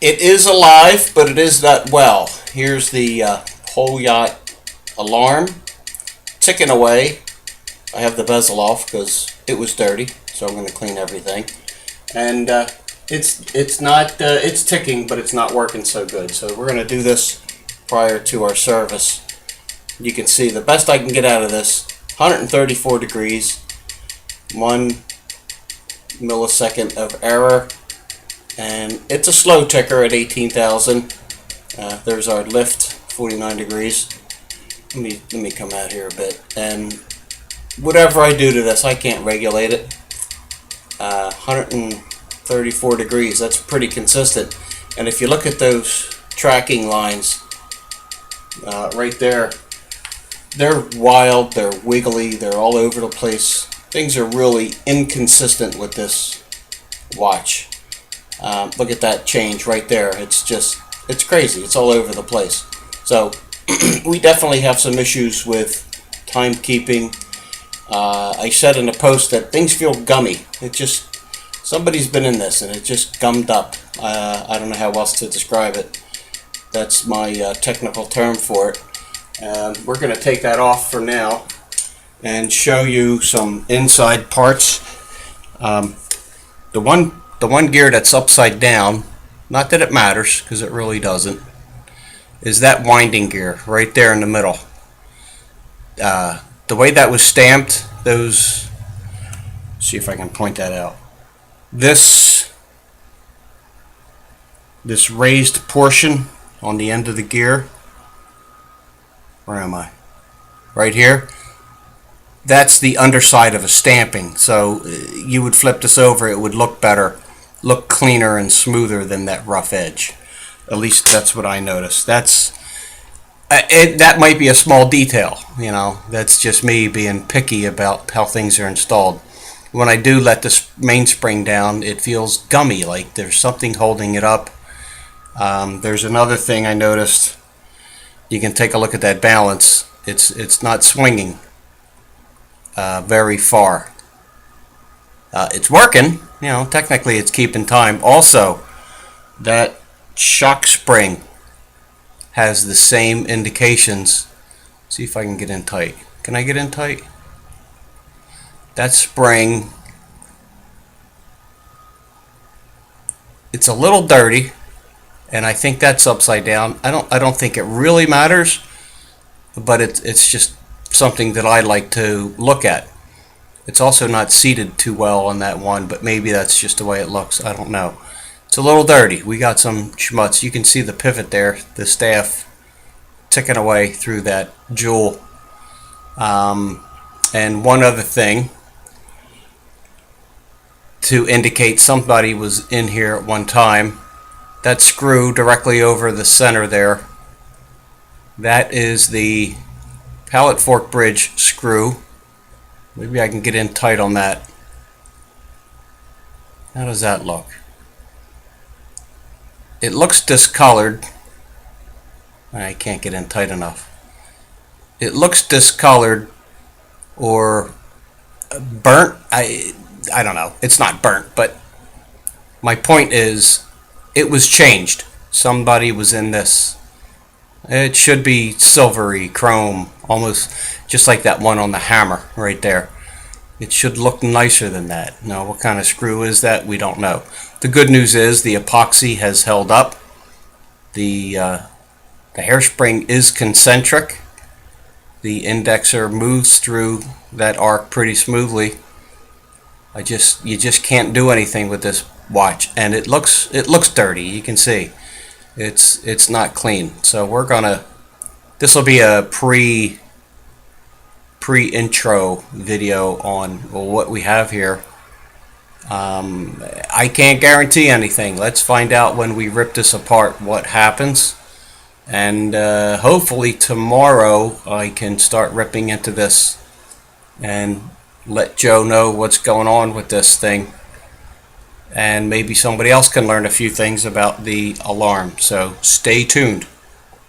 It is alive, but it is not well. Here's the Poljot alarm ticking away. I have the bezel off because it was dirty, so I'm going to clean everything. And it's ticking, but it's not working so good. So we're going to do this prior to our service. You can see the best I can get out of this: 134 degrees, 1 millisecond of error, and it's a slow ticker at 18,000. There's our lift, 49 degrees. Let me come out here a bit, and whatever I do to this, I can't regulate it. 134 degrees, that's pretty consistent. And if you look at those tracking lines right there, they're wild, they're wiggly, they're all over the place. Things are really inconsistent with this watch. Look at that change right there. It's crazy. It's all over the place. So we definitely have some issues with timekeeping. I said in a post that things feel gummy. Somebody's been in this and it just gummed up. I don't know how else to describe it. That's my technical term for it. We're going to take that off for now and show you some inside parts. The one gear that's upside down, not that it matters because it really doesn't, is that winding gear right there in the middle. The way that was stamped, see if I can point that out. This raised portion on the end of the gear, where am I? Right here. That's the underside of a stamping. So you would flip this over, it would look better, look cleaner and smoother than that rough edge. At least that's what I noticed. That might be a small detail, you know. That's just me being picky about how things are installed. When I do let this mainspring down, it feels gummy, like there's something holding it up. There's another thing I noticed. You can take a look at that balance. It's not swinging very far. It's working, you know. Technically, it's keeping time. Also, that shock spring has the same indications. See if I can get in tight. Can I get in tight? That spring, it's a little dirty, and I think that's upside down. I don't think it really matters, but it's just something that I like to look at. It's also not seated too well on that one, but maybe that's just the way it looks. I don't know. It's a little dirty. We got some schmutz. You can see the pivot there, the staff ticking away through that jewel. And one other thing to indicate somebody was in here at one time, that screw directly over the center there, that is the pallet fork bridge screw. Maybe I can get in tight on that. How does that look? It looks discolored. I can't get in tight enough. It looks discolored or burnt. I don't know. It's not burnt, but my point is it was changed. Somebody was in this. It should be silvery chrome, almost just like that one on the hammer right there. It should look nicer than that. Now, what kind of screw is that? We don't know. The good news is the epoxy has held up. The hairspring is concentric. The indexer moves through that arc pretty smoothly. You just can't do anything with this watch, and it looks dirty. You can see it's not clean. So this will be a pre-intro video on what we have here. I can't guarantee anything. Let's find out when we rip this apart what happens, and hopefully tomorrow I can start ripping into this and let Joe know what's going on with this thing, and maybe somebody else can learn a few things about the alarm. So stay tuned.